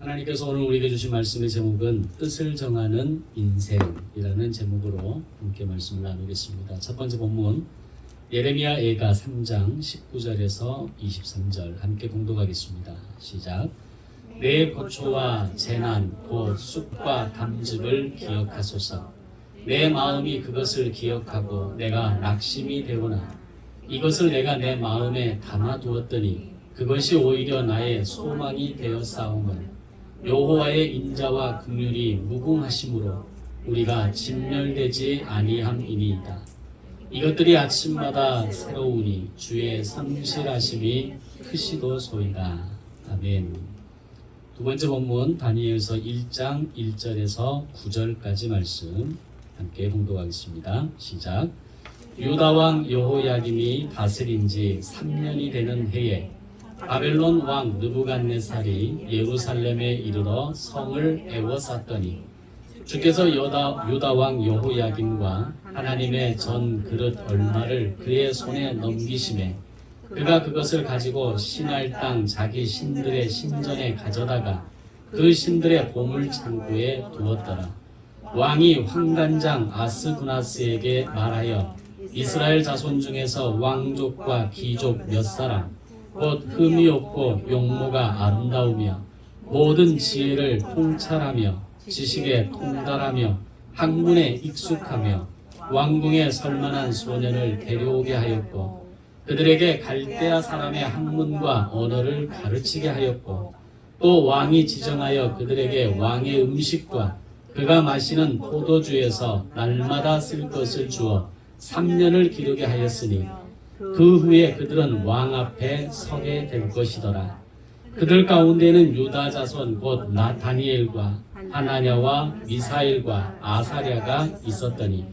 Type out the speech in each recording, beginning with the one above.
하나님께서 오늘 우리에게 주신 말씀의 제목은 뜻을 정하는 인생이라는 제목으로 함께 말씀을 나누겠습니다. 첫 번째 본문 예레미야 애가 3장 19절에서 23절 함께 공독하겠습니다. 시작. 내 고초와 재난 곧 쑥과 담즙을 기억하소서. 내 마음이 그것을 기억하고 내가 낙심이 되오나 이것을 내가 내 마음에 담아두었더니 그것이 오히려 나의 소망이 되어 싸움은 여호와의 인자와 긍휼이 무궁하심으로 우리가 진멸되지 아니함이니이다. 이것들이 아침마다 새로우니 주의 성실하심이 크시도소이다. 아멘. 두 번째 본문 다니엘서 1장 1절에서 9절까지 말씀 함께 봉독하겠습니다. 시작. 유다 왕 여호야김이 다스린 지 3년이 되는 해에 바벨론 왕 느부갓네살이 예루살렘에 이르러 성을 에워쌌더니 주께서 유다 왕 여호야김과 하나님의 전 그릇 얼마를 그의 손에 넘기심에 그가 그것을 가지고 신할 땅 자기 신들의 신전에 가져다가 그 신들의 보물 창고에 두었더라. 왕이 황관장 아스부나스에게 말하여 이스라엘 자손 중에서 왕족과 귀족 몇 사람 곧 흠이 없고 용모가 아름다우며 모든 지혜를 통찰하며 지식에 통달하며 학문에 익숙하며 왕궁에 설만한 소년을 데려오게 하였고 그들에게 갈대아 사람의 학문과 언어를 가르치게 하였고 또 왕이 지정하여 그들에게 왕의 음식과 그가 마시는 포도주에서 날마다 쓸 것을 주어 3년을 기르게 하였으니 그 후에 그들은 왕 앞에 서게 될 것이더라. 그들 가운데는 유다 자손 곧 다니엘과 하나냐와 미사엘과 아사랴가 있었더니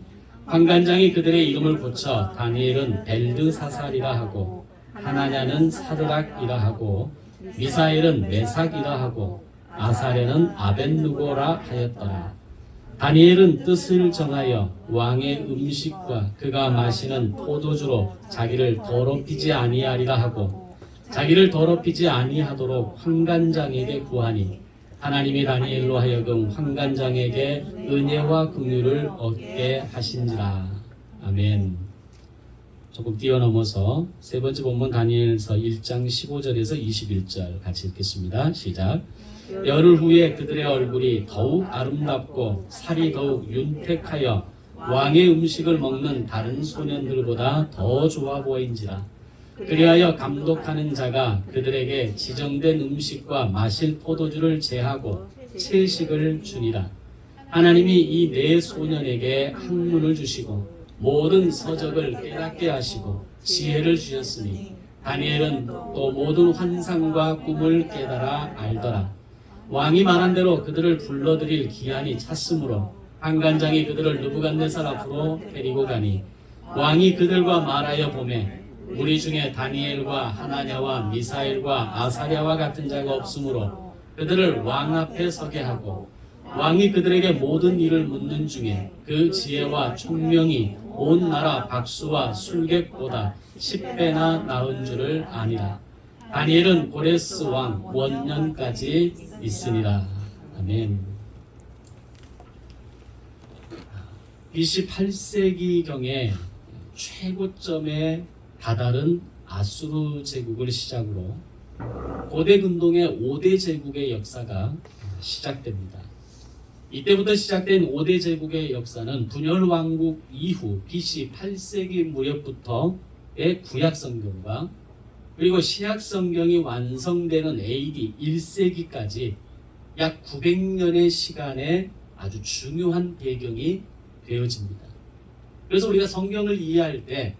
환관장이 그들의 이름을 고쳐 다니엘은 벨드사살이라 하고 하나냐는 사드락이라 하고 미사엘은 메삭이라 하고 아사랴는 아벳누고라 하였더라. 다니엘은 뜻을 정하여 왕의 음식과 그가 마시는 포도주로 자기를 더럽히지 아니하리라 하고 자기를 더럽히지 아니하도록 환관장에게 구하니 하나님이 다니엘로 하여금 환관장에게 은혜와 긍휼을 얻게 하신지라. 아멘. 조금 뛰어넘어서 세 번째 본문 다니엘서 1장 15절에서 21절 같이 읽겠습니다. 시작. 열흘 후에 그들의 얼굴이 더욱 아름답고 살이 더욱 윤택하여 왕의 음식을 먹는 다른 소년들보다 더 좋아 보인지라. 그리하여 감독하는 자가 그들에게 지정된 음식과 마실 포도주를 제하고 채식을 주니라. 하나님이 이 네 소년에게 학문을 주시고 모든 서적을 깨닫게 하시고 지혜를 주셨으니 다니엘은 또 모든 환상과 꿈을 깨달아 알더라. 왕이 말한 대로 그들을 불러들일 기한이 찼으므로 환관장이 그들을 느부갓네살 앞으로 데리고 가니 왕이 그들과 말하여 보매 우리 중에 다니엘과 하나냐와 미사엘과 아사랴와 같은 자가 없으므로 그들을 왕 앞에 서게 하고 왕이 그들에게 모든 일을 묻는 중에 그 지혜와 총명이 온 나라 박수와 술객보다 10배나 나은 줄을 아니라. 다니엘은 고레스 왕 원년까지 있으니라. 아멘. BC 8세기경에 최고점에 다다른 아수르 제국을 시작으로 고대 근동의 5대 제국의 역사가 시작됩니다. 이때부터 시작된 5대 제국의 역사는 분열 왕국 이후 BC 8세기 무렵부터의 구약 성경과 그리고 신약 성경이 완성되는 AD 1세기까지 약 900년의 시간에 아주 중요한 배경이 되어집니다. 그래서 우리가 성경을 이해할 때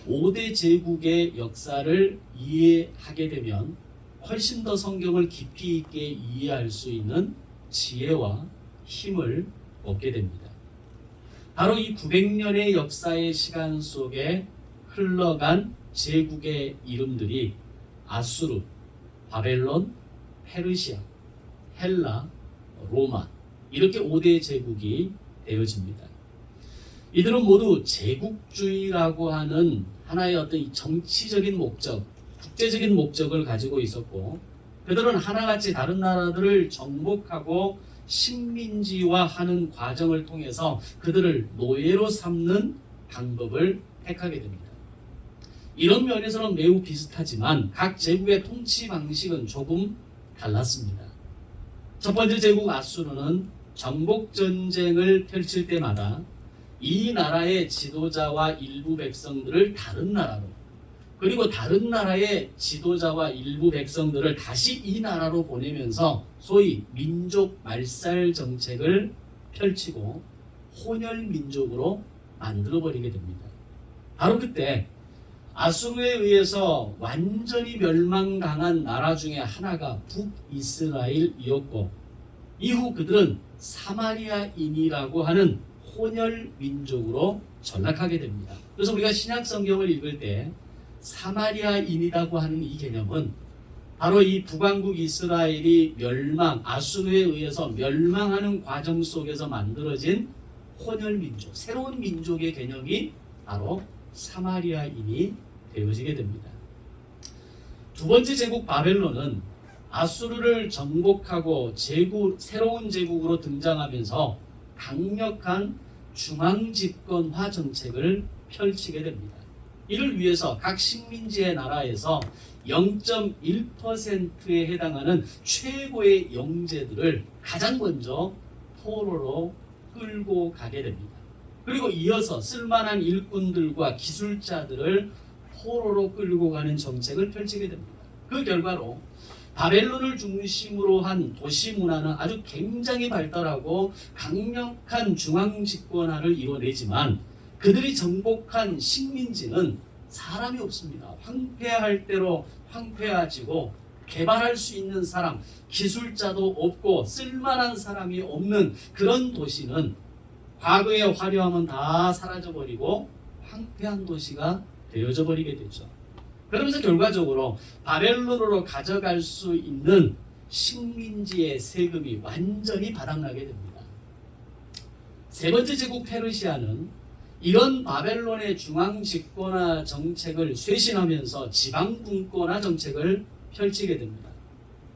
5대 제국의 역사를 이해하게 되면 훨씬 더 성경을 깊이 있게 이해할 수 있는 지혜와 힘을 얻게 됩니다. 바로 이 900년의 역사의 시간 속에 흘러간 제국의 이름들이 아수르, 바벨론, 페르시아, 헬라, 로마 이렇게 5대 제국이 되어집니다. 이들은 모두 제국주의라고 하는 하나의 어떤 정치적인 목적, 국제적인 목적을 가지고 있었고 그들은 하나같이 다른 나라들을 정복하고 식민지화하는 과정을 통해서 그들을 노예로 삼는 방법을 택하게 됩니다. 이런 면에서는 매우 비슷하지만 각 제국의 통치 방식은 조금 달랐습니다. 첫 번째 제국 아수르는 정복 전쟁을 펼칠 때마다 이 나라의 지도자와 일부 백성들을 다른 나라로, 그리고 다른 나라의 지도자와 일부 백성들을 다시 이 나라로 보내면서 소위 민족 말살 정책을 펼치고 혼혈 민족으로 만들어버리게 됩니다. 바로 그때 아수르에 의해서 완전히 멸망당한 나라 중에 하나가 북이스라엘이었고, 이후 그들은 사마리아인이라고 하는 혼혈 민족으로 전락하게 됩니다. 그래서 우리가 신약 성경을 읽을 때 사마리아인이라고 하는 이 개념은 바로 이 북왕국 이스라엘이 아수르에 의해서 멸망하는 과정 속에서 만들어진 혼혈 민족, 새로운 민족의 개념이 바로 사마리아인이 되어지게 됩니다. 두 번째 제국 바벨론은 아수르를 정복하고 새로운 제국으로 등장하면서 강력한 중앙집권화 정책을 펼치게 됩니다. 이를 위해서 각 식민지의 나라에서 0.1%에 해당하는 최고의 영재들을 가장 먼저 포로로 끌고 가게 됩니다. 그리고 이어서 쓸만한 일꾼들과 기술자들을 포로로 끌고 가는 정책을 펼치게 됩니다. 그 결과로 바벨론을 중심으로 한 도시 문화는 아주 굉장히 발달하고 강력한 중앙 집권화를 이뤄내지만 그들이 정복한 식민지는 사람이 없습니다. 황폐할 대로 황폐해지고 개발할 수 있는 사람, 기술자도 없고 쓸만한 사람이 없는 그런 도시는 과거의 화려함은 다 사라져버리고 황폐한 도시가 되어져 버리게 되죠. 그러면서 결과적으로 바벨론으로 가져갈 수 있는 식민지의 세금이 완전히 바닥나게 됩니다. 세 번째 제국 페르시아는 이런 바벨론의 중앙 집권화 정책을 쇄신하면서 지방 분권화 정책을 펼치게 됩니다.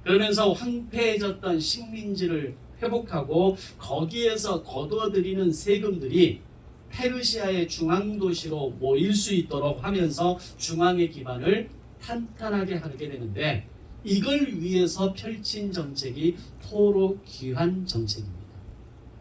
그러면서 황폐해졌던 식민지를 회복하고 거기에서 거둬들이는 세금들이 페르시아의 중앙도시로 모일 수 있도록 하면서 중앙의 기반을 탄탄하게 하게 되는데, 이걸 위해서 펼친 정책이 포로귀환 정책입니다.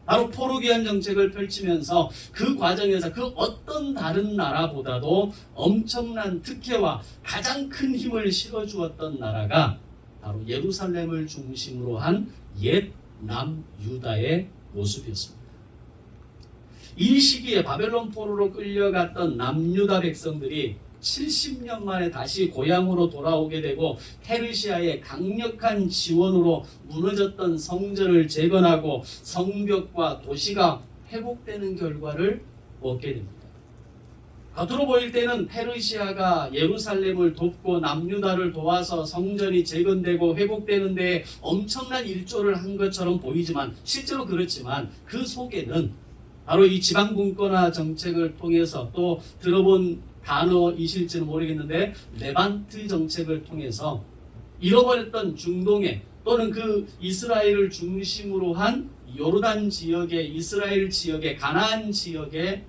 바로 포로귀환 정책을 펼치면서 그 과정에서 그 어떤 다른 나라보다도 엄청난 특혜와 가장 큰 힘을 실어주었던 나라가 바로 예루살렘을 중심으로 한 옛 남유다의 모습이었습니다. 이 시기에 바벨론 포로로 끌려갔던 남유다 백성들이 70년 만에 다시 고향으로 돌아오게 되고 페르시아의 강력한 지원으로 무너졌던 성전을 재건하고 성벽과 도시가 회복되는 결과를 얻게 됩니다. 겉으로 보일 때는 페르시아가 예루살렘을 돕고 남유다를 도와서 성전이 재건되고 회복되는 데에 엄청난 일조를 한 것처럼 보이지만, 실제로 그렇지만 그 속에는 바로 이 지방분권화 정책을 통해서, 또 들어본 단어이실지는 모르겠는데 레반트 정책을 통해서 잃어버렸던 중동에, 또는 그 이스라엘을 중심으로 한 요르단 지역의, 이스라엘 지역의, 가나안 지역의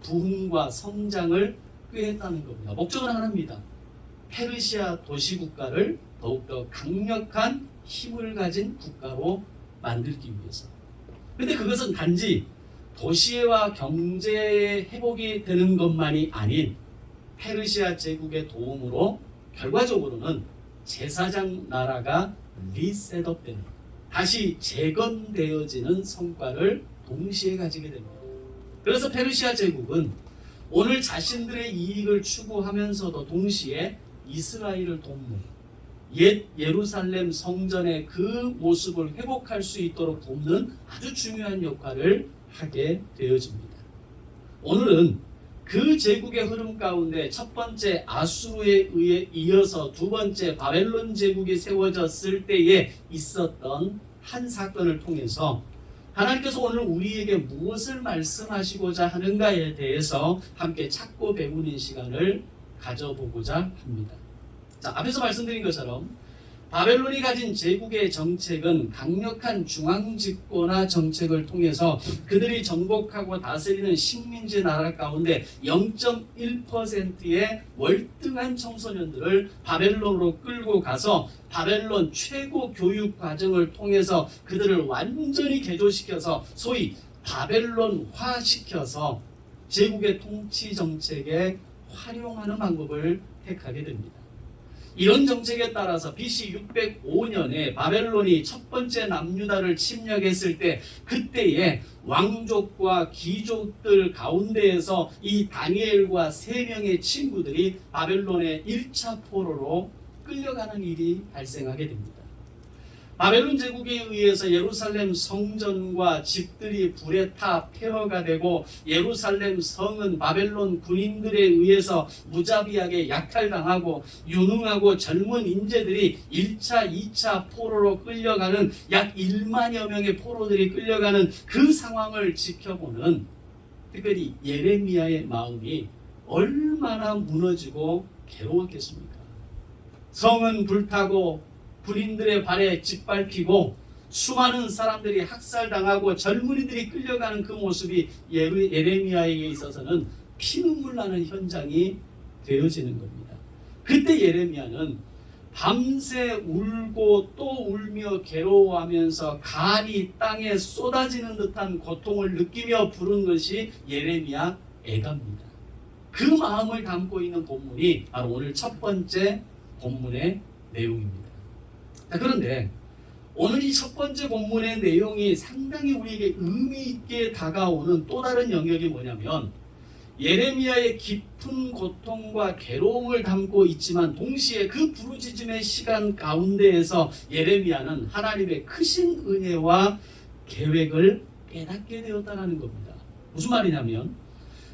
부흥과 성장을 꾀했다는 겁니다. 목적은 하나입니다. 페르시아 도시국가를 더욱더 강력한 힘을 가진 국가로 만들기 위해서. 근데 그것은 단지 도시와 경제의 회복이 되는 것만이 아닌 페르시아 제국의 도움으로 결과적으로는 제사장 나라가 리셋업되는, 다시 재건되어지는 성과를 동시에 가지게 됩니다. 그래서 페르시아 제국은 오늘 자신들의 이익을 추구하면서도 동시에 이스라엘을 돕는, 옛 예루살렘 성전의 그 모습을 회복할 수 있도록 돕는 아주 중요한 역할을 하게 되어집니다. 오늘은 그 제국의 흐름 가운데 첫 번째 아수르에 의해 이어서 두 번째 바벨론 제국이 세워졌을 때에 있었던 한 사건을 통해서 하나님께서 오늘 우리에게 무엇을 말씀하시고자 하는가에 대해서 함께 찾고 배우는 시간을 가져보고자 합니다. 자, 앞에서 말씀드린 것처럼 바벨론이 가진 제국의 정책은 강력한 중앙집권화 정책을 통해서 그들이 정복하고 다스리는 식민지 나라 가운데 0.1%의 월등한 청소년들을 바벨론으로 끌고 가서 바벨론 최고 교육 과정을 통해서 그들을 완전히 개조시켜서 소위 바벨론화 시켜서 제국의 통치 정책에 활용하는 방법을 택하게 됩니다. 이런 정책에 따라서 BC 605년에 바벨론이 첫 번째 남유다를 침략했을 때 그때의 왕족과 귀족들 가운데에서 이 다니엘과 3명의 친구들이 바벨론의 1차 포로로 끌려가는 일이 발생하게 됩니다. 바벨론 제국에 의해서 예루살렘 성전과 집들이 불에 타 폐허가 되고 예루살렘 성은 바벨론 군인들에 의해서 무자비하게 약탈당하고 유능하고 젊은 인재들이 1차, 2차 포로로 끌려가는 약 1만여 명의 포로들이 끌려가는 그 상황을 지켜보는 특별히 예레미야의 마음이 얼마나 무너지고 괴로웠겠습니까? 성은 불타고 군인들의 발에 짓밟히고 수많은 사람들이 학살당하고 젊은이들이 끌려가는 그 모습이 예레미야에게 있어서는 피눈물 나는 현장이 되어지는 겁니다. 그때 예레미야는 밤새 울고 또 울며 괴로워하면서 간이 땅에 쏟아지는 듯한 고통을 느끼며 부른 것이 예레미야 애가입니다. 그 마음을 담고 있는 본문이 바로 오늘 첫 번째 본문의 내용입니다. 그런데 오늘 이 첫 번째 본문의 내용이 상당히 우리에게 의미 있게 다가오는 또 다른 영역이 뭐냐면 예레미야의 깊은 고통과 괴로움을 담고 있지만 동시에 그 부르짖음의 시간 가운데에서 예레미야는 하나님의 크신 은혜와 계획을 깨닫게 되었다는 겁니다. 무슨 말이냐면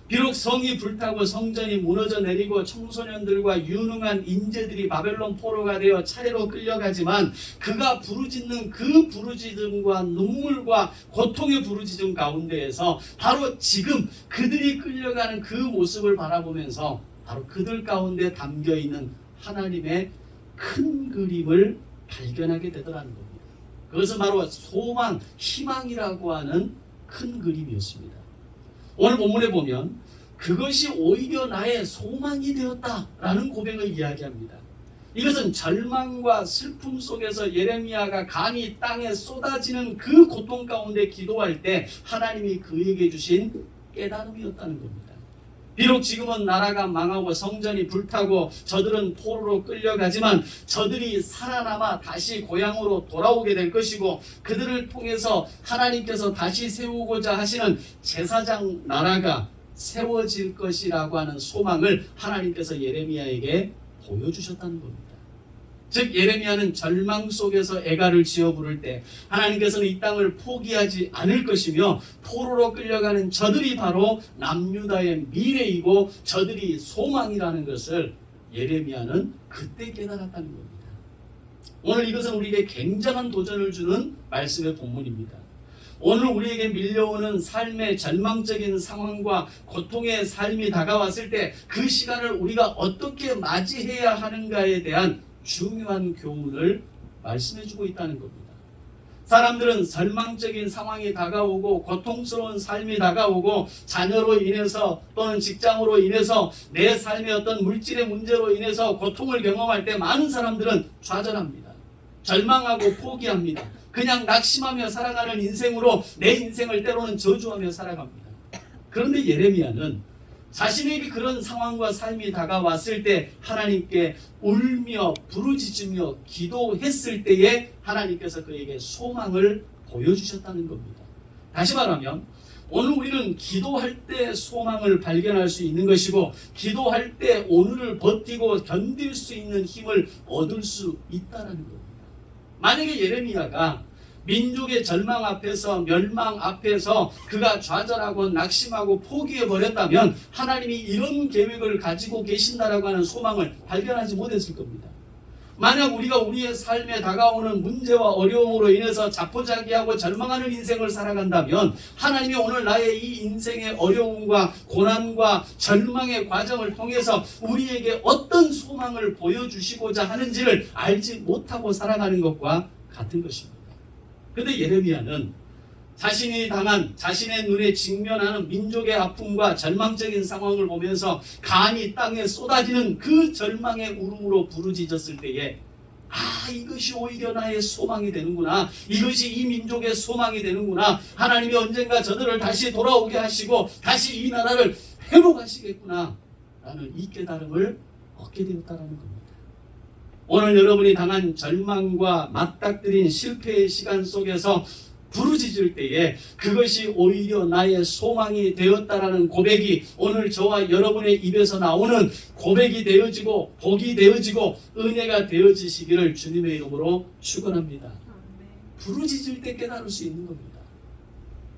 비록 성이 불타고 성전이 무너져 내리고 청소년들과 유능한 인재들이 바벨론 포로가 되어 차례로 끌려가지만 그가 부르짖는 그 부르짖음과 눈물과 고통의 부르짖음 가운데에서 바로 지금 그들이 끌려가는 그 모습을 바라보면서 바로 그들 가운데 담겨있는 하나님의 큰 그림을 발견하게 되더라는 겁니다. 그것은 바로 소망, 희망이라고 하는 큰 그림이었습니다. 오늘 본문에 보면 그것이 오히려 나의 소망이 되었다라는 고백을 이야기합니다. 이것은 절망과 슬픔 속에서 예레미야가 감히 땅에 쏟아지는 그 고통 가운데 기도할 때 하나님이 그에게 주신 깨달음이었다는 겁니다. 비록 지금은 나라가 망하고 성전이 불타고 저들은 포로로 끌려가지만 저들이 살아남아 다시 고향으로 돌아오게 될 것이고 그들을 통해서 하나님께서 다시 세우고자 하시는 제사장 나라가 세워질 것이라고 하는 소망을 하나님께서 예레미야에게 보여주셨다는 겁니다. 즉 예레미야는 절망 속에서 애가를 지어 부를 때 하나님께서는 이 땅을 포기하지 않을 것이며 포로로 끌려가는 저들이 바로 남유다의 미래이고 저들이 소망이라는 것을 예레미야는 그때 깨달았다는 겁니다. 오늘 이것은 우리에게 굉장한 도전을 주는 말씀의 본문입니다. 오늘 우리에게 밀려오는 삶의 절망적인 상황과 고통의 삶이 다가왔을 때 그 시간을 우리가 어떻게 맞이해야 하는가에 대한 중요한 교훈을 말씀해주고 있다는 겁니다. 사람들은 절망적인 상황이 다가오고 고통스러운 삶이 다가오고 자녀로 인해서 또는 직장으로 인해서 내 삶의 어떤 물질의 문제로 인해서 고통을 경험할 때 많은 사람들은 좌절합니다. 절망하고 포기합니다. 그냥 낙심하며 살아가는 인생으로 내 인생을 때로는 저주하며 살아갑니다. 그런데 예레미야는 자신에게 그런 상황과 삶이 다가왔을 때 하나님께 울며 부르짖으며 기도했을 때에 하나님께서 그에게 소망을 보여주셨다는 겁니다. 다시 말하면 오늘 우리는 기도할 때 소망을 발견할 수 있는 것이고 기도할 때 오늘을 버티고 견딜 수 있는 힘을 얻을 수 있다는 겁니다. 만약에 예레미야가 민족의 절망 앞에서 멸망 앞에서 그가 좌절하고 낙심하고 포기해버렸다면 하나님이 이런 계획을 가지고 계신다라고 하는 소망을 발견하지 못했을 겁니다. 만약 우리가 우리의 삶에 다가오는 문제와 어려움으로 인해서 자포자기하고 절망하는 인생을 살아간다면 하나님이 오늘 나의 이 인생의 어려움과 고난과 절망의 과정을 통해서 우리에게 어떤 소망을 보여주시고자 하는지를 알지 못하고 살아가는 것과 같은 것입니다. 그런데 예레미야는 자신이 당한 자신의 눈에 직면하는 민족의 아픔과 절망적인 상황을 보면서 간이 땅에 쏟아지는 그 절망의 울음으로 부르짖었을 때에 이것이 오히려 나의 소망이 되는구나. 이것이 이 민족의 소망이 되는구나. 하나님이 언젠가 저들을 다시 돌아오게 하시고 다시 이 나라를 회복하시겠구나 라는 이 깨달음을 얻게 되었다는 겁니다. 오늘 여러분이 당한 절망과 맞닥뜨린 실패의 시간 속에서 부르짖을 때에 그것이 오히려 나의 소망이 되었다라는 고백이 오늘 저와 여러분의 입에서 나오는 고백이 되어지고 복이 되어지고 은혜가 되어지시기를 주님의 이름으로 축원합니다. 부르짖을 때 깨달을 수 있는 겁니다.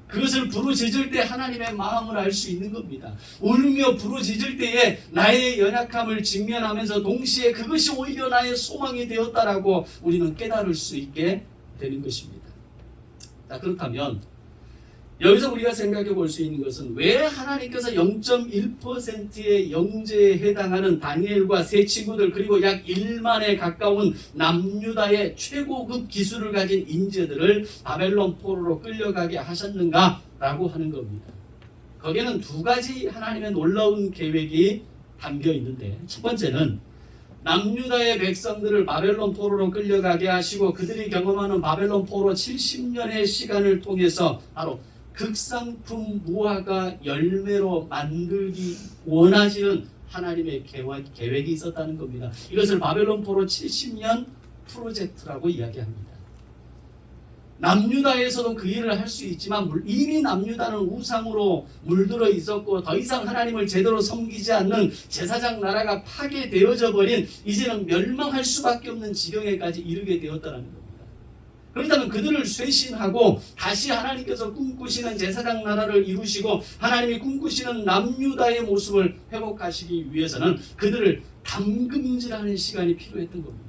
그것을 부르짖을 때 하나님의 마음을 알 수 있는 겁니다. 울며 부르짖을 때에 나의 연약함을 직면하면서 동시에 그것이 오히려 나의 소망이 되었다라고 우리는 깨달을 수 있게 되는 것입니다. 자, 그렇다면 여기서 우리가 생각해 볼 수 있는 것은 왜 하나님께서 0.1%의 영재에 해당하는 다니엘과 세 친구들 그리고 약 1만에 가까운 남유다의 최고급 기술을 가진 인재들을 바벨론 포로로 끌려가게 하셨는가라고 하는 겁니다. 거기에는 두 가지 하나님의 놀라운 계획이 담겨 있는데, 첫 번째는 남유다의 백성들을 바벨론 포로로 끌려가게 하시고 그들이 경험하는 바벨론 포로 70년의 시간을 통해서 바로 극상품 무화과 열매로 만들기 원하시는 하나님의 계획이 있었다는 겁니다. 이것을 바벨론 포로 70년 프로젝트라고 이야기합니다. 남유다에서도 그 일을 할 수 있지만 이미 남유다는 우상으로 물들어 있었고 더 이상 하나님을 제대로 섬기지 않는 제사장 나라가 파괴되어져 버린 이제는 멸망할 수밖에 없는 지경에까지 이르게 되었다는 겁니다. 그렇다면 그들을 쇄신하고 다시 하나님께서 꿈꾸시는 제사장 나라를 이루시고 하나님이 꿈꾸시는 남유다의 모습을 회복하시기 위해서는 그들을 담금질하는 시간이 필요했던 겁니다.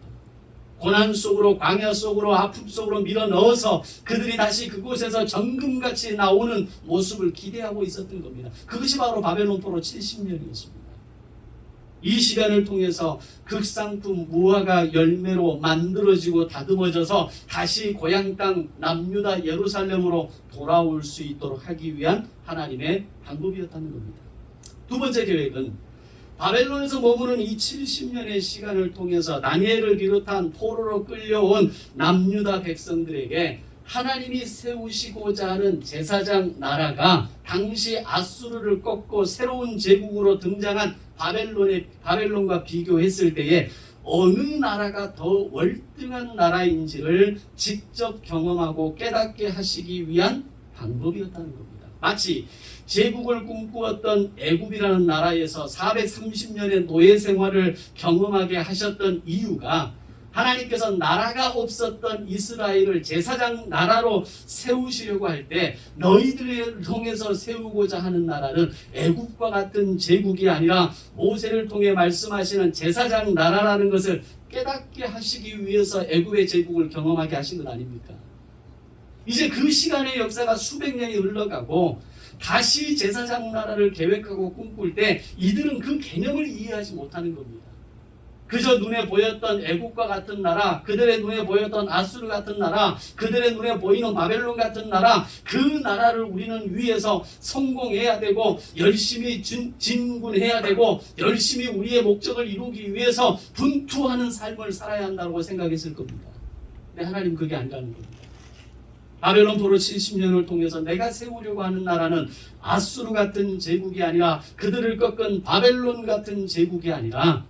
고난 속으로 광야 속으로 아픔 속으로 밀어 넣어서 그들이 다시 그곳에서 정금같이 나오는 모습을 기대하고 있었던 겁니다. 그것이 바로 바벨론 포로 70년이었습니다. 이 시간을 통해서 극상품 무화과 열매로 만들어지고 다듬어져서 다시 고향 땅 남유다 예루살렘으로 돌아올 수 있도록 하기 위한 하나님의 방법이었다는 겁니다. 두 번째 계획은 바벨론에서 머무는 이 70년의 시간을 통해서 다니엘을 비롯한 포로로 끌려온 남유다 백성들에게 하나님이 세우시고자 하는 제사장 나라가 당시 아수르를 꺾고 새로운 제국으로 등장한 바벨론과 비교했을 때에 어느 나라가 더 월등한 나라인지를 직접 경험하고 깨닫게 하시기 위한 방법이었다는 겁니다. 마치 제국을 꿈꾸었던 애굽이라는 나라에서 430년의 노예 생활을 경험하게 하셨던 이유가 하나님께서 나라가 없었던 이스라엘을 제사장 나라로 세우시려고 할 때 너희들을 통해서 세우고자 하는 나라는 애굽과 같은 제국이 아니라 모세를 통해 말씀하시는 제사장 나라라는 것을 깨닫게 하시기 위해서 애굽의 제국을 경험하게 하신 것 아닙니까? 이제 그 시간의 역사가 수백 년이 흘러가고 다시 제사장 나라를 계획하고 꿈꿀 때 이들은 그 개념을 이해하지 못하는 겁니다. 그저 눈에 보였던 애국과 같은 나라, 그들의 눈에 보였던 아수르 같은 나라, 그들의 눈에 보이는 바벨론 같은 나라, 그 나라를 우리는 위해서 성공해야 되고 열심히 진군해야 되고 열심히 우리의 목적을 이루기 위해서 분투하는 삶을 살아야 한다고 생각했을 겁니다. 근데 하나님 그게 아니라는 겁니다. 바벨론 포로 70년을 통해서 내가 세우려고 하는 나라는 아수르 같은 제국이 아니라 그들을 꺾은 바벨론 같은 제국이 아니라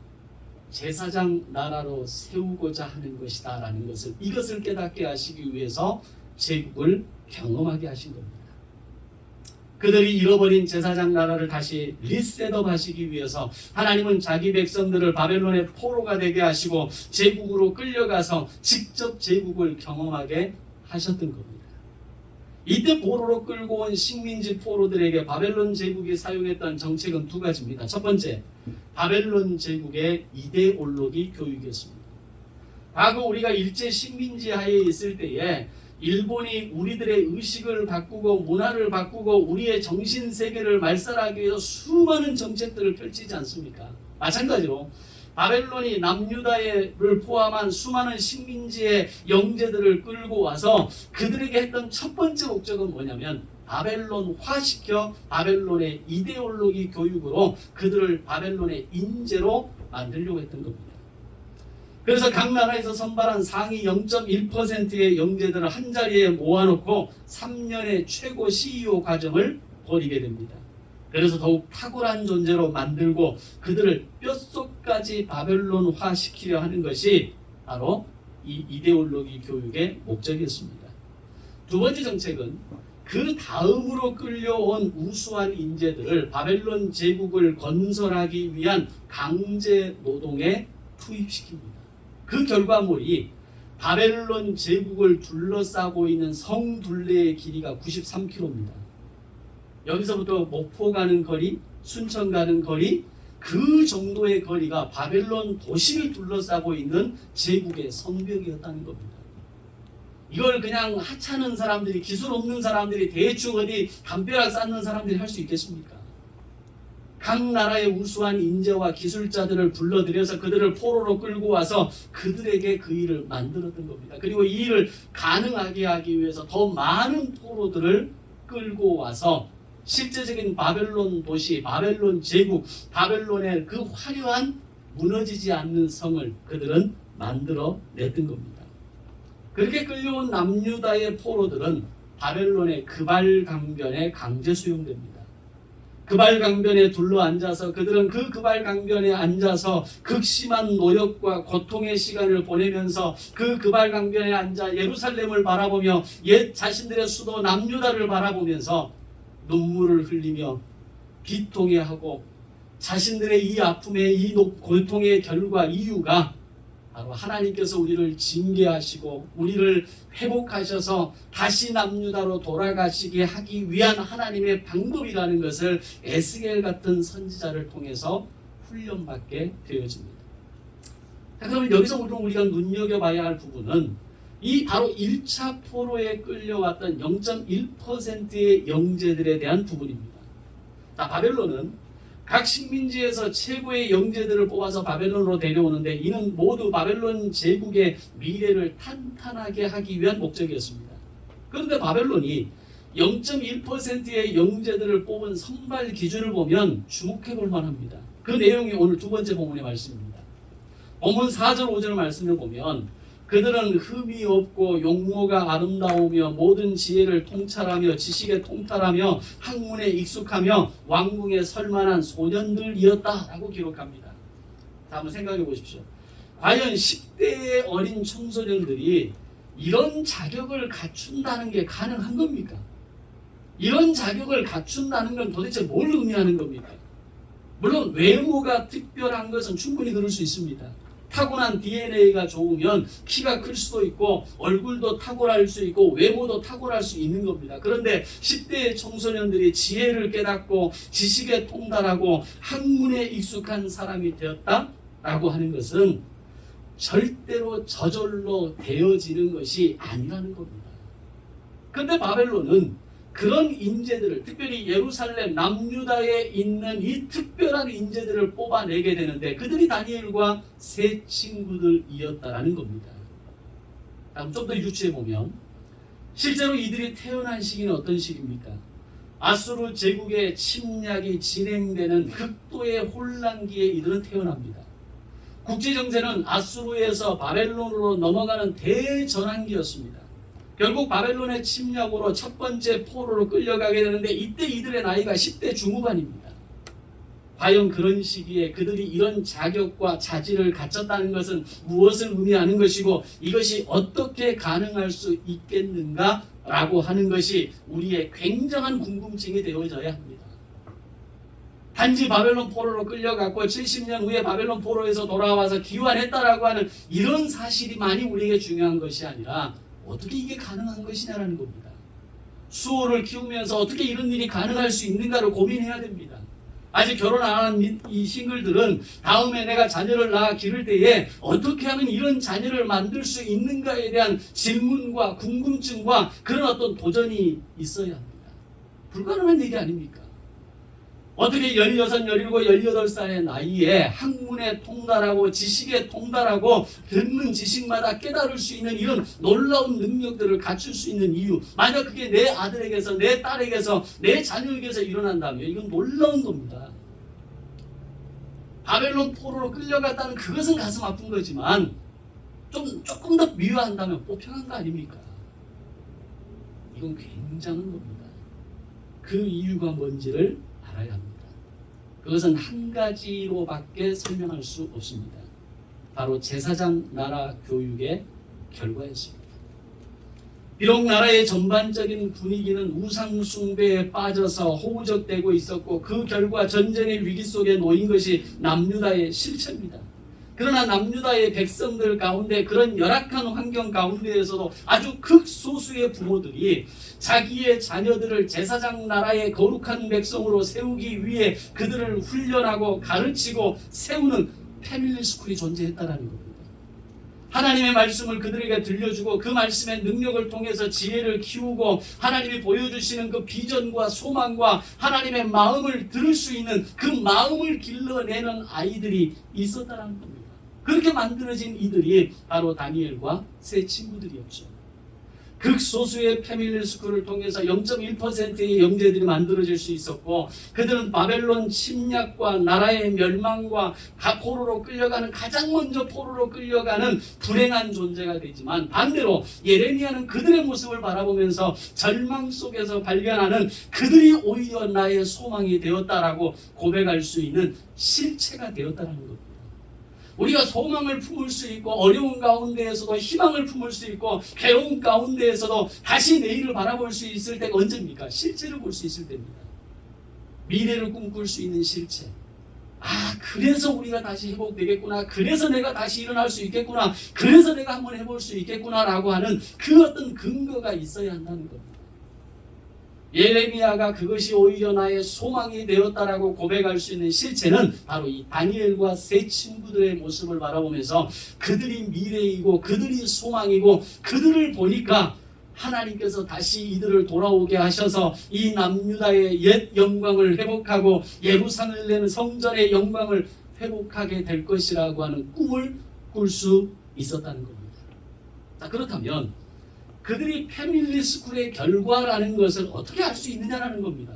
제사장 나라로 세우고자 하는 것이다 라는 것을 이것을 깨닫게 하시기 위해서 제국을 경험하게 하신 겁니다. 그들이 잃어버린 제사장 나라를 다시 리셋업 하시기 위해서 하나님은 자기 백성들을 바벨론의 포로가 되게 하시고 제국으로 끌려가서 직접 제국을 경험하게 하셨던 겁니다. 이때 포로로 끌고 온 식민지 포로들에게 바벨론 제국이 사용했던 정책은 두 가지입니다. 첫 번째, 바벨론 제국의 이데올로기 교육이었습니다. 과거 우리가 일제 식민지 하에 있을 때에 일본이 우리들의 의식을 바꾸고 문화를 바꾸고 우리의 정신 세계를 말살하기 위해서 수많은 정책들을 펼치지 않습니까? 마찬가지로 바벨론이 남유다를 포함한 수많은 식민지의 영재들을 끌고 와서 그들에게 했던 첫 번째 목적은 뭐냐면 바벨론화시켜 바벨론의 이데올로기 교육으로 그들을 바벨론의 인재로 만들려고 했던 겁니다. 그래서 각 나라에서 선발한 상위 0.1%의 영재들을 한자리에 모아놓고 3년의 최고 CEO 과정을 벌이게 됩니다. 그래서 더욱 탁월한 존재로 만들고 그들을 뼛속까지 바벨론화 시키려 하는 것이 바로 이 이데올로기 교육의 목적이었습니다. 두 번째 정책은 그 다음으로 끌려온 우수한 인재들을 바벨론 제국을 건설하기 위한 강제 노동에 투입시킵니다. 그 결과물이 바벨론 제국을 둘러싸고 있는 성 둘레의 길이가 93km입니다. 여기서부터 목포 가는 거리, 순천 가는 거리, 그 정도의 거리가 바벨론 도시를 둘러싸고 있는 제국의 성벽이었다는 겁니다. 이걸 그냥 하찮은 사람들이, 기술 없는 사람들이, 대충 어디 담벼락 쌓는 사람들이 할 수 있겠습니까? 각 나라의 우수한 인재와 기술자들을 불러들여서 그들을 포로로 끌고 와서 그들에게 그 일을 만들었던 겁니다. 그리고 이 일을 가능하게 하기 위해서 더 많은 포로들을 끌고 와서 실제적인 바벨론 도시, 바벨론 제국, 바벨론의 그 화려한 무너지지 않는 성을 그들은 만들어 냈던 겁니다. 그렇게 끌려온 남유다의 포로들은 바벨론의 그발강변에 강제 수용됩니다. 그발강변에 둘러앉아서 그들은 그 그발강변에 앉아서 극심한 노력과 고통의 시간을 보내면서 그 그발강변에 앉아 예루살렘을 바라보며 옛 자신들의 수도 남유다를 바라보면서 눈물을 흘리며 비통해하고 자신들의 이 아픔의 이 고통의 결과 이유가 바로 하나님께서 우리를 징계하시고 우리를 회복하셔서 다시 남유다로 돌아가시게 하기 위한 하나님의 방법이라는 것을 에스겔 같은 선지자를 통해서 훈련받게 되어집니다. 자, 그러면 여기서 우리가 눈여겨봐야 할 부분은 이 바로 1차 포로에 끌려왔던 0.1%의 영재들에 대한 부분입니다. 자, 바벨론은 각 식민지에서 최고의 영재들을 뽑아서 바벨론으로 데려오는데 이는 모두 바벨론 제국의 미래를 탄탄하게 하기 위한 목적이었습니다. 그런데 바벨론이 0.1%의 영재들을 뽑은 선발 기준을 보면 주목해 볼 만합니다. 그 내용이 오늘 두 번째 본문의 말씀입니다. 본문 4절 5절 말씀을 보면 그들은 흠이 없고 용모가 아름다우며 모든 지혜를 통찰하며 지식에 통달하며 학문에 익숙하며 왕궁에 설만한 소년들이었다라고 기록합니다. 자, 한번 생각해 보십시오. 과연 10대의 어린 청소년들이 이런 자격을 갖춘다는 게 가능한 겁니까? 이런 자격을 갖춘다는 건 도대체 뭘 의미하는 겁니까? 물론 외모가 특별한 것은 충분히 그럴 수 있습니다. 타고난 DNA가 좋으면 키가 클 수도 있고 얼굴도 탁월할 수 있고 외모도 탁월할 수 있는 겁니다. 그런데 10대의 청소년들이 지혜를 깨닫고 지식에 통달하고 학문에 익숙한 사람이 되었다라고 하는 것은 절대로 저절로 되어지는 것이 아니라는 겁니다. 그런데 바벨론은 그런 인재들을, 특별히 예루살렘 남유다에 있는 이 특별한 인재들을 뽑아내게 되는데 그들이 다니엘과 세 친구들이었다라는 겁니다. 다음 좀 더 유추해 보면 실제로 이들이 태어난 시기는 어떤 시기입니까? 아수르 제국의 침략이 진행되는 극도의 혼란기에 이들은 태어납니다. 국제정세는 아수르에서 바벨론으로 넘어가는 대전환기였습니다. 결국 바벨론의 침략으로 첫 번째 포로로 끌려가게 되는데 이때 이들의 나이가 10대 중후반입니다. 과연 그런 시기에 그들이 이런 자격과 자질을 갖췄다는 것은 무엇을 의미하는 것이고 이것이 어떻게 가능할 수 있겠는가라고 하는 것이 우리의 굉장한 궁금증이 되어져야 합니다. 단지 바벨론 포로로 끌려갔고 70년 후에 바벨론 포로에서 돌아와서 귀환했다라고 하는 이런 사실이만이 우리에게 중요한 것이 아니라 어떻게 이게 가능한 것이냐라는 겁니다. 수호를 키우면서 어떻게 이런 일이 가능할 수 있는가를 고민해야 됩니다. 아직 결혼 안 한 이 싱글들은 다음에 내가 자녀를 낳아 기를 때에 어떻게 하면 이런 자녀를 만들 수 있는가에 대한 질문과 궁금증과 그런 어떤 도전이 있어야 합니다. 불가능한 얘기 아닙니까? 어떻게 16, 17, 18살의 나이에 학문에 통달하고 지식에 통달하고 듣는 지식마다 깨달을 수 있는 이런 놀라운 능력들을 갖출 수 있는 이유, 만약 그게 내 아들에게서 내 딸에게서 내 자녀에게서 일어난다면 이건 놀라운 겁니다. 바벨론 포로로 끌려갔다는 그것은 가슴 아픈 거지만 조금 더 미화한다면 보편한 거 아닙니까? 이건 굉장한 겁니다. 그 이유가 뭔지를 알아야 합니다. 그것은 한 가지로밖에 설명할 수 없습니다. 바로 제사장 나라 교육의 결과였습니다. 비록 나라의 전반적인 분위기는 우상 숭배에 빠져서 호우적대고 있었고 그 결과 전쟁의 위기 속에 놓인 것이 남유다의 실체입니다. 그러나 남유다의 백성들 가운데 그런 열악한 환경 가운데에서도 아주 극소수의 부모들이 자기의 자녀들을 제사장 나라의 거룩한 백성으로 세우기 위해 그들을 훈련하고 가르치고 세우는 패밀리 스쿨이 존재했다는 겁니다. 하나님의 말씀을 그들에게 들려주고 그 말씀의 능력을 통해서 지혜를 키우고 하나님이 보여주시는 그 비전과 소망과 하나님의 마음을 들을 수 있는 그 마음을 길러내는 아이들이 있었다는 겁니다. 그렇게 만들어진 이들이 바로 다니엘과 세 친구들이었죠. 극소수의 패밀리 스쿨을 통해서 0.1%의 영재들이 만들어질 수 있었고 그들은 바벨론 침략과 나라의 멸망과 포로로 끌려가는 가장 먼저 포로로 끌려가는 불행한 존재가 되지만 반대로 예레미야는 그들의 모습을 바라보면서 절망 속에서 발견하는 그들이 오히려 나의 소망이 되었다라고 고백할 수 있는 실체가 되었다는 겁니다. 우리가 소망을 품을 수 있고 어려운 가운데에서도 희망을 품을 수 있고 괴로운 가운데에서도 다시 내일을 바라볼 수 있을 때가 언제입니까? 실체를 볼 수 있을 때입니다. 미래를 꿈꿀 수 있는 실체. 그래서 우리가 다시 회복되겠구나. 그래서 내가 다시 일어날 수 있겠구나. 그래서 내가 한번 해볼 수 있겠구나 라고 하는 그 어떤 근거가 있어야 한다는 겁니다. 예레미야가 그것이 오히려 나의 소망이 되었다라고 고백할 수 있는 실체는 바로 이 다니엘과 세 친구들의 모습을 바라보면서 그들이 미래이고 그들이 소망이고 그들을 보니까 하나님께서 다시 이들을 돌아오게 하셔서 이 남유다의 옛 영광을 회복하고 예루살렘 성전의 영광을 회복하게 될 것이라고 하는 꿈을 꿀 수 있었다는 겁니다. 자, 그렇다면 그들이 패밀리 스쿨의 결과라는 것을 어떻게 알 수 있느냐라는 겁니다.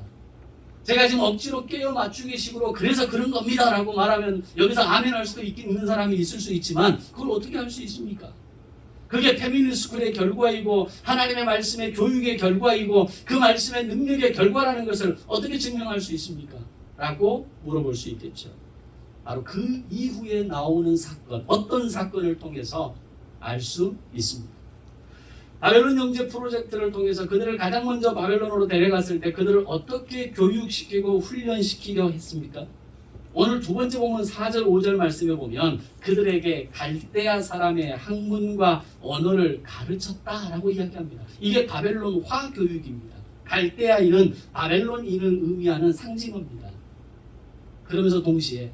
제가 지금 억지로 깨어 맞추기 식으로 그래서 그런 겁니다 라고 말하면 여기서 아멘 할 수도 있는 사람이 있을 수 있지만 그걸 어떻게 알 수 있습니까? 그게 패밀리 스쿨의 결과이고 하나님의 말씀의 교육의 결과이고 그 말씀의 능력의 결과라는 것을 어떻게 증명할 수 있습니까? 라고 물어볼 수 있겠죠. 바로 그 이후에 나오는 사건, 어떤 사건을 통해서 알 수 있습니다. 바벨론 영재 프로젝트를 통해서 그들을 가장 먼저 바벨론으로 데려갔을 때 그들을 어떻게 교육시키고 훈련시키려 했습니까? 오늘 두 번째 본문 4절 5절 말씀에 보면 그들에게 갈대아 사람의 학문과 언어를 가르쳤다라고 이야기합니다. 이게 바벨론화 교육입니다. 갈대아인은 바벨론인을 의미하는 상징어입니다. 그러면서 동시에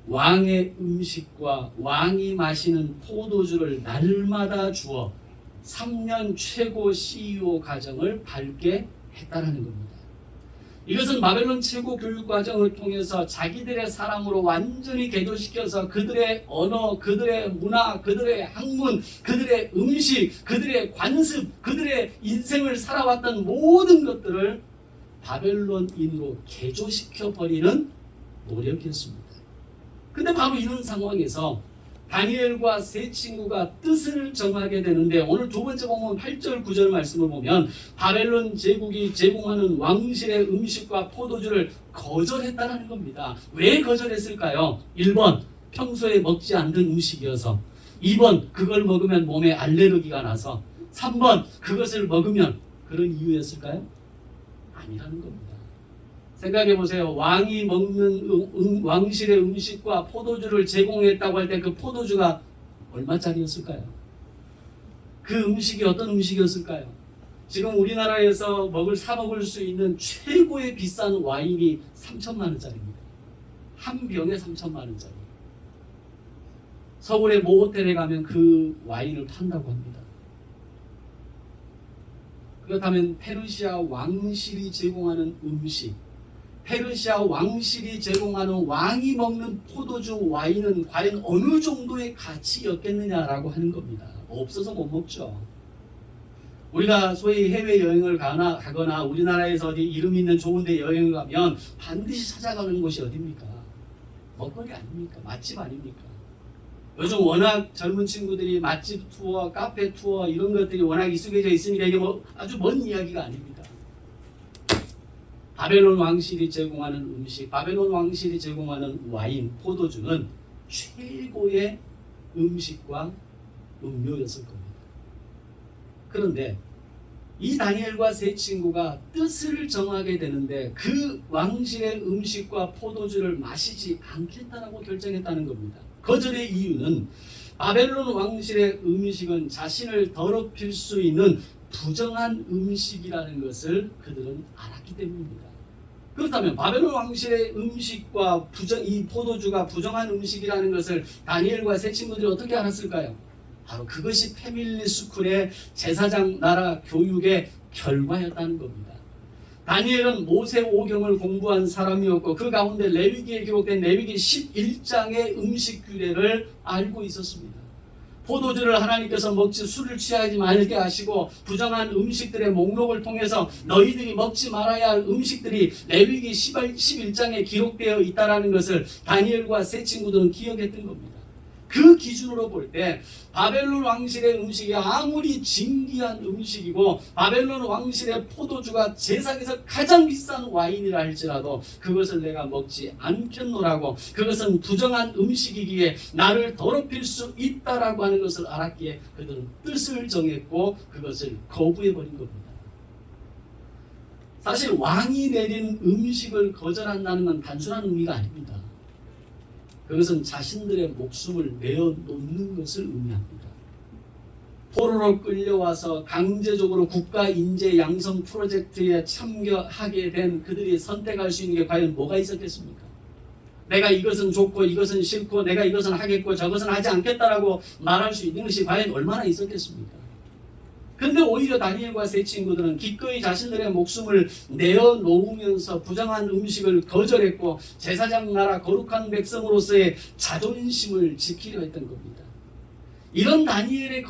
왕의 음식과 왕이 마시는 포도주를 날마다 주어 3년 최고 CEO 과정을 밟게 했다는 겁니다. 이것은 바벨론 최고 교육 과정을 통해서 자기들의 사람으로 완전히 개조시켜서 그들의 언어, 그들의 문화, 그들의 학문, 그들의 음식, 그들의 관습, 그들의 인생을 살아왔던 모든 것들을 바벨론인으로 개조시켜버리는 노력이었습니다. 근데 바로 이런 상황에서 다니엘과 세 친구가 뜻을 정하게 되는데 오늘 두 번째 보면 8절 9절 말씀을 보면 바벨론 제국이 제공하는 왕실의 음식과 포도주를 거절했다는 겁니다. 왜 거절했을까요? 1번 평소에 먹지 않던 음식이어서 2번 그걸 먹으면 몸에 알레르기가 나서 3번 그것을 먹으면 그런 이유였을까요? 아니라는 겁니다. 생각해 보세요. 왕이 먹는 왕실의 음식과 포도주를 제공했다고 할 때 그 포도주가 얼마짜리였을까요? 그 음식이 어떤 음식이었을까요? 지금 우리나라에서 사 먹을 수 있는 최고의 비싼 와인이 3천만 원짜리입니다. 한 병에 3천만 원짜리. 서울의 모 호텔에 가면 그 와인을 판다고 합니다. 그렇다면 페르시아 왕실이 제공하는 음식, 페르시아 왕실이 제공하는 왕이 먹는 포도주 와인은 과연 어느 정도의 가치였겠느냐라고 하는 겁니다. 없어서 못 먹죠. 우리가 소위 해외여행을 가거나 우리나라에서 어디 이름 있는 좋은 데 여행을 가면 반드시 찾아가는 곳이 어디입니까? 먹거리 아닙니까? 맛집 아닙니까? 요즘 워낙 젊은 친구들이 맛집 투어, 카페 투어 이런 것들이 워낙 익숙해져 있으니까 이게 뭐 아주 먼 이야기가 아닙니다. 바벨론 왕실이 제공하는 음식, 바벨론 왕실이 제공하는 와인, 포도주는 최고의 음식과 음료였을 겁니다. 그런데 이 다니엘과 세 친구가 뜻을 정하게 되는데 그 왕실의 음식과 포도주를 마시지 않겠다라고 결정했다는 겁니다. 거절의 이유는 바벨론 왕실의 음식은 자신을 더럽힐 수 있는 부정한 음식이라는 것을 그들은 알았기 때문입니다. 그렇다면 바벨론 왕실의 음식과 이 포도주가 부정한 음식이라는 것을 다니엘과 세 친구들이 어떻게 알았을까요? 바로 그것이 패밀리 스쿨의 제사장 나라 교육의 결과였다는 겁니다. 다니엘은 모세 오경을 공부한 사람이었고 그 가운데 레위기에 기록된 레위기 11장의 음식 규례를 알고 있었습니다. 포도주를 하나님께서 먹지 술을 취하지 말게 하시고 부정한 음식들의 목록을 통해서 너희들이 먹지 말아야 할 음식들이 레위기 11장에 기록되어 있다는 것을 다니엘과 세 친구들은 기억했던 겁니다. 그 기준으로 볼 때 바벨론 왕실의 음식이 아무리 진귀한 음식이고 바벨론 왕실의 포도주가 세상에서 가장 비싼 와인이라 할지라도 그것을 내가 먹지 않겠노라고, 그것은 부정한 음식이기에 나를 더럽힐 수 있다라고 하는 것을 알았기에 그들은 뜻을 정했고 그것을 거부해버린 겁니다. 사실 왕이 내린 음식을 거절한다는 건 단순한 의미가 아닙니다. 그것은 자신들의 목숨을 내어놓는 것을 의미합니다. 포로로 끌려와서 강제적으로 국가 인재 양성 프로젝트에 참여하게 된 그들이 선택할 수 있는 게 과연 뭐가 있었겠습니까? 내가 이것은 좋고 이것은 싫고 내가 이것은 하겠고 저것은 하지 않겠다라고 말할 수 있는 것이 과연 얼마나 있었겠습니까? 근데 오히려 다니엘과 세 친구들은 기꺼이 자신들의 목숨을 내어놓으면서 부정한 음식을 거절했고 제사장 나라 거룩한 백성으로서의 자존심을 지키려 했던 겁니다. 이런 다니엘의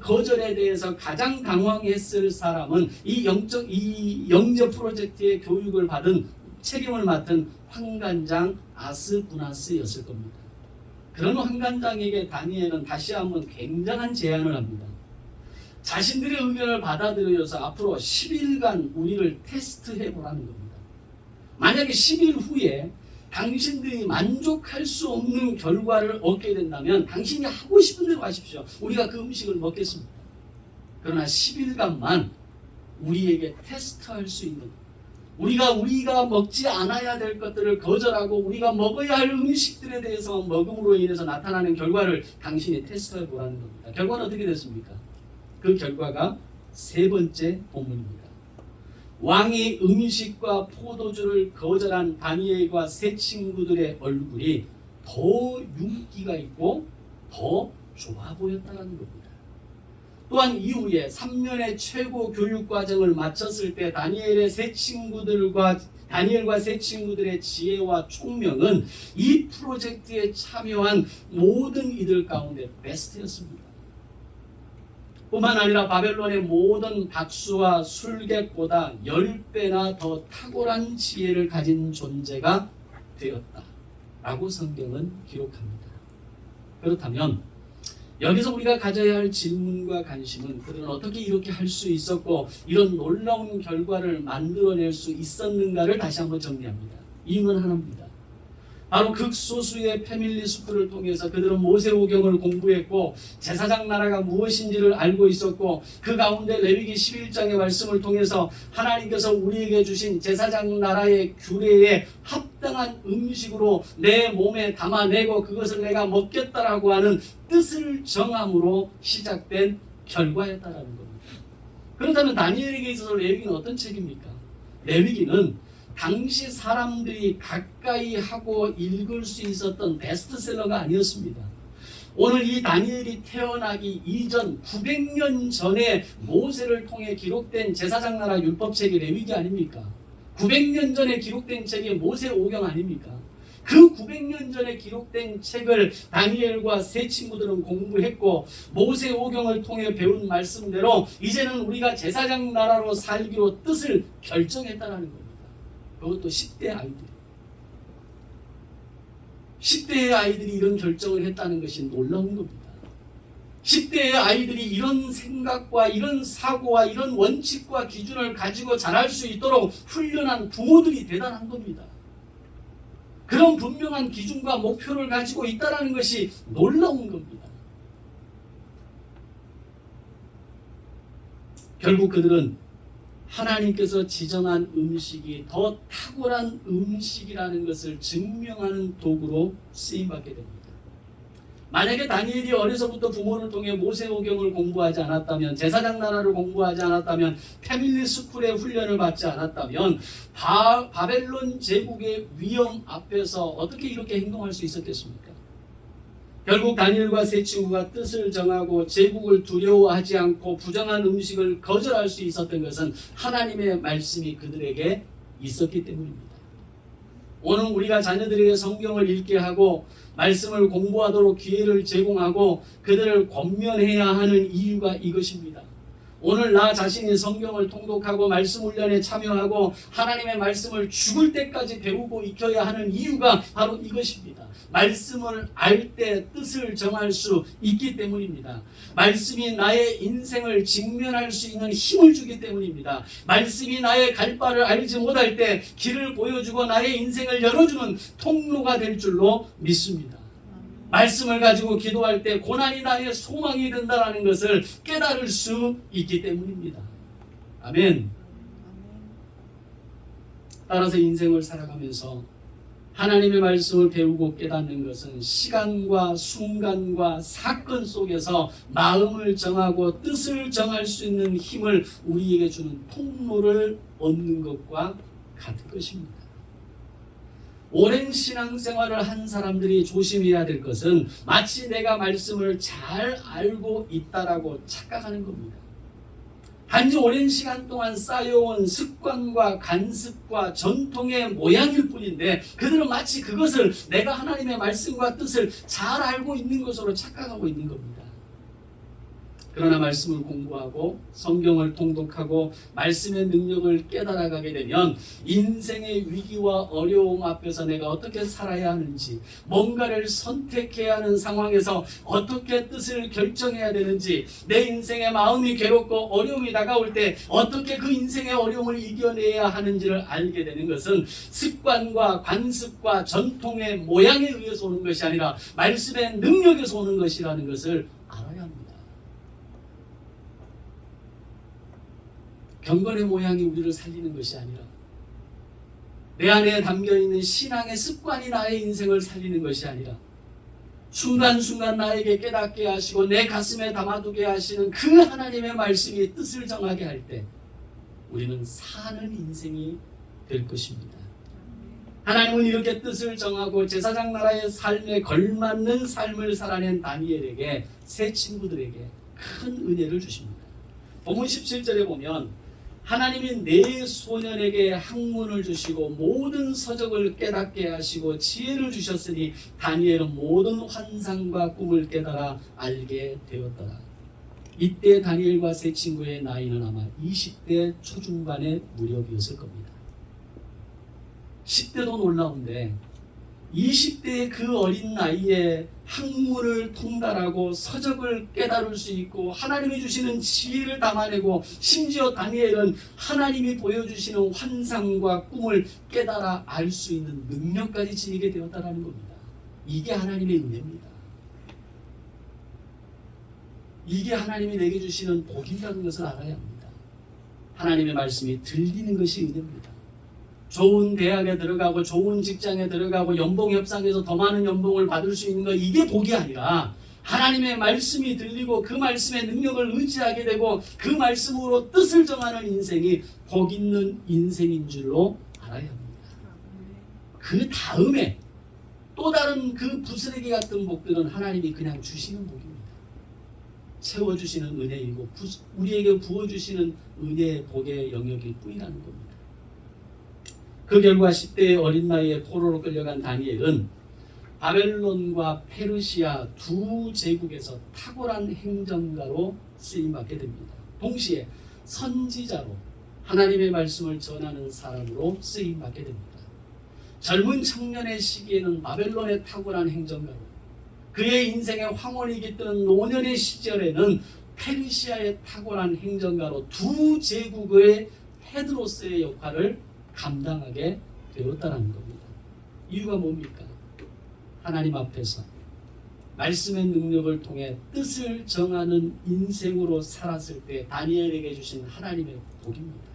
거절에 대해서 가장 당황했을 사람은 이 영적 프로젝트의 교육을 받은 책임을 맡은 환관장 아스부나스였을 겁니다. 그런 환관장에게 다니엘은 다시 한번 굉장한 제안을 합니다. 자신들의 의견을 받아들여서 앞으로 10일간 우리를 테스트해 보라는 겁니다. 만약에 10일 후에 당신들이 만족할 수 없는 결과를 얻게 된다면 당신이 하고 싶은 대로 하십시오. 우리가 그 음식을 먹겠습니다. 그러나 10일간만 우리에게 테스트할 수 있는, 우리가 먹지 않아야 될 것들을 거절하고 우리가 먹어야 할 음식들에 대해서 먹음으로 인해서 나타나는 결과를 당신이 테스트해 보라는 겁니다. 결과는 어떻게 됐습니까? 그 결과가 세 번째 본문입니다. 왕이 음식과 포도주를 거절한 다니엘과 세 친구들의 얼굴이 더 윤기가 있고 더 좋아 보였다는 겁니다. 또한 이후에 3년의 최고 교육 과정을 마쳤을 때 다니엘과 세 친구들의 지혜와 총명은 이 프로젝트에 참여한 모든 이들 가운데 베스트였습니다. 뿐만 아니라 바벨론의 모든 박수와 술객보다 10배나 더 탁월한 지혜를 가진 존재가 되었다라고 성경은 기록합니다. 그렇다면 여기서 우리가 가져야 할 질문과 관심은 그들은 어떻게 이렇게 할 수 있었고 이런 놀라운 결과를 만들어낼 수 있었는가를 다시 한번 정리합니다. 이유는 하나입니다. 바로 극소수의 패밀리 스쿨을 통해서 그들은 모세오경을 공부했고 제사장 나라가 무엇인지를 알고 있었고 그 가운데 레위기 11장의 말씀을 통해서 하나님께서 우리에게 주신 제사장 나라의 규례에 합당한 음식으로 내 몸에 담아내고 그것을 내가 먹겠다라고 하는 뜻을 정함으로 시작된 결과였다라는 겁니다. 그렇다면 다니엘에게 있어서 레위기는 어떤 책입니까? 레위기는 당시 사람들이 가까이 하고 읽을 수 있었던 베스트셀러가 아니었습니다. 오늘 이 다니엘이 태어나기 이전 900년 전에 모세를 통해 기록된 제사장 나라 율법책이 레위기 아닙니까? 900년 전에 기록된 책이 모세 오경 아닙니까? 그 900년 전에 기록된 책을 다니엘과 세 친구들은 공부했고 모세 오경을 통해 배운 말씀대로 이제는 우리가 제사장 나라로 살기로 뜻을 결정했다는 겁니다. 그것도 10대 아이들. 10대의 아이들이 이런 결정을 했다는 것이 놀라운 겁니다. 10대의 아이들이 이런 생각과 이런 사고와 이런 원칙과 기준을 가지고 자랄 수 있도록 훈련한 부모들이 대단한 겁니다. 그런 분명한 기준과 목표를 가지고 있다는 것이 놀라운 겁니다. 결국 그들은 하나님께서 지정한 음식이 더 탁월한 음식이라는 것을 증명하는 도구로 쓰임받게 됩니다. 만약에 다니엘이 어려서부터 부모를 통해 모세오경을 공부하지 않았다면, 제사장 나라를 공부하지 않았다면, 패밀리 스쿨의 훈련을 받지 않았다면 바벨론 제국의 위험 앞에서 어떻게 이렇게 행동할 수 있었겠습니까? 결국 다니엘과 세 친구가 뜻을 정하고 제국을 두려워하지 않고 부정한 음식을 거절할 수 있었던 것은 하나님의 말씀이 그들에게 있었기 때문입니다. 오늘 우리가 자녀들에게 성경을 읽게 하고 말씀을 공부하도록 기회를 제공하고 그들을 권면해야 하는 이유가 이것입니다. 오늘 나 자신이 성경을 통독하고 말씀 훈련에 참여하고 하나님의 말씀을 죽을 때까지 배우고 익혀야 하는 이유가 바로 이것입니다. 말씀을 알 때 뜻을 정할 수 있기 때문입니다. 말씀이 나의 인생을 직면할 수 있는 힘을 주기 때문입니다. 말씀이 나의 갈 바를 알지 못할 때 길을 보여주고 나의 인생을 열어주는 통로가 될 줄로 믿습니다. 말씀을 가지고 기도할 때 고난이 나의 소망이 된다는 것을 깨달을 수 있기 때문입니다. 아멘. 따라서 인생을 살아가면서 하나님의 말씀을 배우고 깨닫는 것은 시간과 순간과 사건 속에서 마음을 정하고 뜻을 정할 수 있는 힘을 우리에게 주는 통로를 얻는 것과 같은 것입니다. 오랜 신앙생활을 한 사람들이 조심해야 될 것은 마치 내가 말씀을 잘 알고 있다라고 착각하는 겁니다. 단지 오랜 시간 동안 쌓여온 습관과 간습과 전통의 모양일 뿐인데 그들은 마치 그것을 내가 하나님의 말씀과 뜻을 잘 알고 있는 것으로 착각하고 있는 겁니다. 그러나 말씀을 공부하고 성경을 통독하고 말씀의 능력을 깨달아가게 되면 인생의 위기와 어려움 앞에서 내가 어떻게 살아야 하는지, 뭔가를 선택해야 하는 상황에서 어떻게 뜻을 결정해야 되는지, 내 인생의 마음이 괴롭고 어려움이 다가올 때 어떻게 그 인생의 어려움을 이겨내야 하는지를 알게 되는 것은 습관과 관습과 전통의 모양에 의해서 오는 것이 아니라 말씀의 능력에서 오는 것이라는 것을 알아야 합니다. 경건의 모양이 우리를 살리는 것이 아니라 내 안에 담겨있는 신앙의 습관이 나의 인생을 살리는 것이 아니라 순간순간 나에게 깨닫게 하시고 내 가슴에 담아두게 하시는 그 하나님의 말씀이 뜻을 정하게 할 때 우리는 사는 인생이 될 것입니다. 하나님은 이렇게 뜻을 정하고 제사장 나라의 삶에 걸맞는 삶을 살아낸 다니엘에게, 세 친구들에게 큰 은혜를 주십니다. 본문 17절에 보면 하나님이 네 소년에게 학문을 주시고 모든 서적을 깨닫게 하시고 지혜를 주셨으니 다니엘은 모든 환상과 꿈을 깨달아 알게 되었더라. 이때 다니엘과 세 친구의 나이는 아마 20대 초중반의 무렵이었을 겁니다. 10대도 놀라운데 20대의 그 어린 나이에 학문을 통달하고 서적을 깨달을 수 있고 하나님이 주시는 지혜를 담아내고 심지어 다니엘은 하나님이 보여주시는 환상과 꿈을 깨달아 알 수 있는 능력까지 지니게 되었다는 겁니다. 이게 하나님의 은혜입니다. 이게 하나님이 내게 주시는 복이라는 것을 알아야 합니다. 하나님의 말씀이 들리는 것이 은혜입니다. 좋은 대학에 들어가고 좋은 직장에 들어가고 연봉 협상에서 더 많은 연봉을 받을 수 있는 거, 이게 복이 아니라 하나님의 말씀이 들리고 그 말씀의 능력을 의지하게 되고 그 말씀으로 뜻을 정하는 인생이 복 있는 인생인 줄로 알아야 합니다. 그 다음에 또 다른 그 부스러기 같은 복들은 하나님이 그냥 주시는 복입니다. 채워주시는 은혜이고 우리에게 부어주시는 은혜의 복의 영역일 뿐이라는 겁니다. 그 결과 10대의 어린 나이에 포로로 끌려간 다니엘은 바벨론과 페르시아 두 제국에서 탁월한 행정가로 쓰임받게 됩니다. 동시에 선지자로 하나님의 말씀을 전하는 사람으로 쓰임받게 됩니다. 젊은 청년의 시기에는 바벨론의 탁월한 행정가로, 그의 인생의 황혼이 깃든 노년의 시절에는 페르시아의 탁월한 행정가로 두 제국의 헤드로서의 역할을 감당하게 되었다는 겁니다. 이유가 뭡니까? 하나님 앞에서 말씀의 능력을 통해 뜻을 정하는 인생으로 살았을 때 다니엘에게 주신 하나님의 복입니다.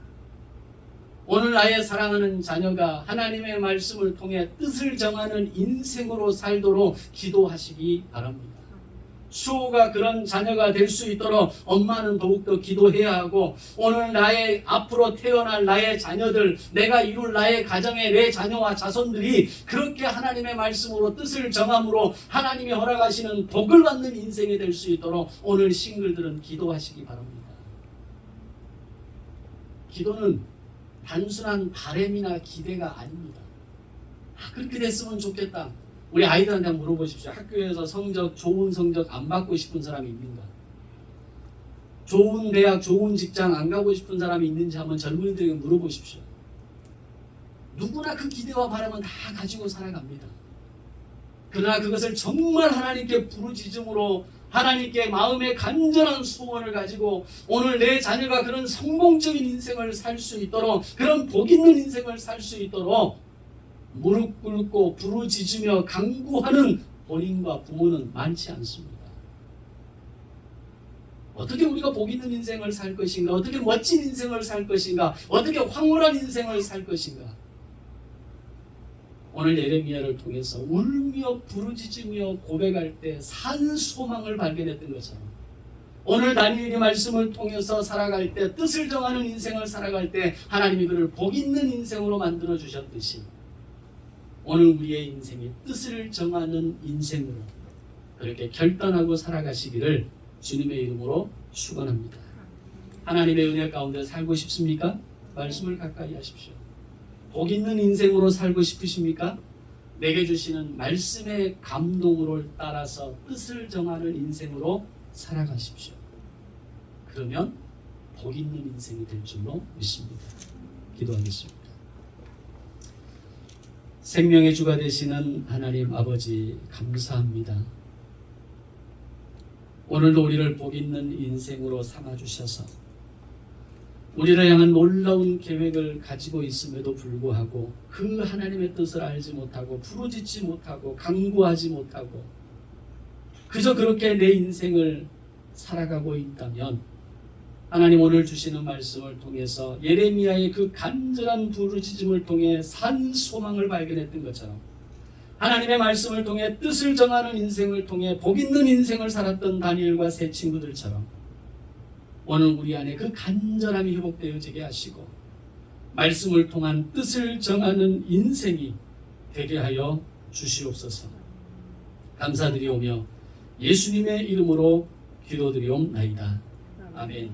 오늘 나의 사랑하는 자녀가 하나님의 말씀을 통해 뜻을 정하는 인생으로 살도록 기도하시기 바랍니다. 수호가 그런 자녀가 될 수 있도록 엄마는 더욱더 기도해야 하고, 오늘 나의 앞으로 태어날 나의 자녀들, 내가 이룰 나의 가정의 내 자녀와 자손들이 그렇게 하나님의 말씀으로 뜻을 정함으로 하나님이 허락하시는 복을 받는 인생이 될 수 있도록 오늘 싱글들은 기도하시기 바랍니다. 기도는 단순한 바램이나 기대가 아닙니다. 그렇게 됐으면 좋겠다. 우리 아이들한테 한번 물어보십시오. 학교에서 좋은 성적 안 받고 싶은 사람이 있는가? 좋은 대학, 좋은 직장 안 가고 싶은 사람이 있는지 한번 젊은이들에게 물어보십시오. 누구나 그 기대와 바람은 다 가지고 살아갑니다. 그러나 그것을 정말 하나님께 부르짖음으로, 하나님께 마음의 간절한 소원을 가지고 오늘 내 자녀가 그런 성공적인 인생을 살 수 있도록, 그런 복 있는 인생을 살 수 있도록 무릎 꿇고 부르짖으며 간구하는 본인과 부모는 많지 않습니다. 어떻게 우리가 복 있는 인생을 살 것인가? 어떻게 멋진 인생을 살 것인가? 어떻게 황홀한 인생을 살 것인가? 오늘 예레미야를 통해서 울며 부르짖으며 고백할 때 산 소망을 발견했던 것처럼, 오늘 다니엘의 말씀을 통해서 살아갈 때, 뜻을 정하는 인생을 살아갈 때 하나님이 그를 복 있는 인생으로 만들어 주셨듯이 오늘 우리의 인생이 뜻을 정하는 인생으로 그렇게 결단하고 살아가시기를 주님의 이름으로 축원합니다. 하나님의 은혜 가운데 살고 싶습니까? 말씀을 가까이 하십시오. 복 있는 인생으로 살고 싶으십니까? 내게 주시는 말씀의 감동을 따라서 뜻을 정하는 인생으로 살아가십시오. 그러면 복 있는 인생이 될 줄로 믿습니다. 기도하겠습니다. 생명의 주가 되시는 하나님 아버지, 감사합니다. 오늘도 우리를 복 있는 인생으로 삼아주셔서 우리를 향한 놀라운 계획을 가지고 있음에도 불구하고 그 하나님의 뜻을 알지 못하고 부르짖지 못하고 간구하지 못하고 그저 그렇게 내 인생을 살아가고 있다면, 하나님 오늘 주시는 말씀을 통해서 예레미야의 그 간절한 부르짖음을 통해 산 소망을 발견했던 것처럼, 하나님의 말씀을 통해 뜻을 정하는 인생을 통해 복 있는 인생을 살았던 다니엘과 세 친구들처럼 오늘 우리 안에 그 간절함이 회복되어지게 하시고 말씀을 통한 뜻을 정하는 인생이 되게 하여 주시옵소서. 감사드리오며 예수님의 이름으로 기도드리옵나이다. 아멘.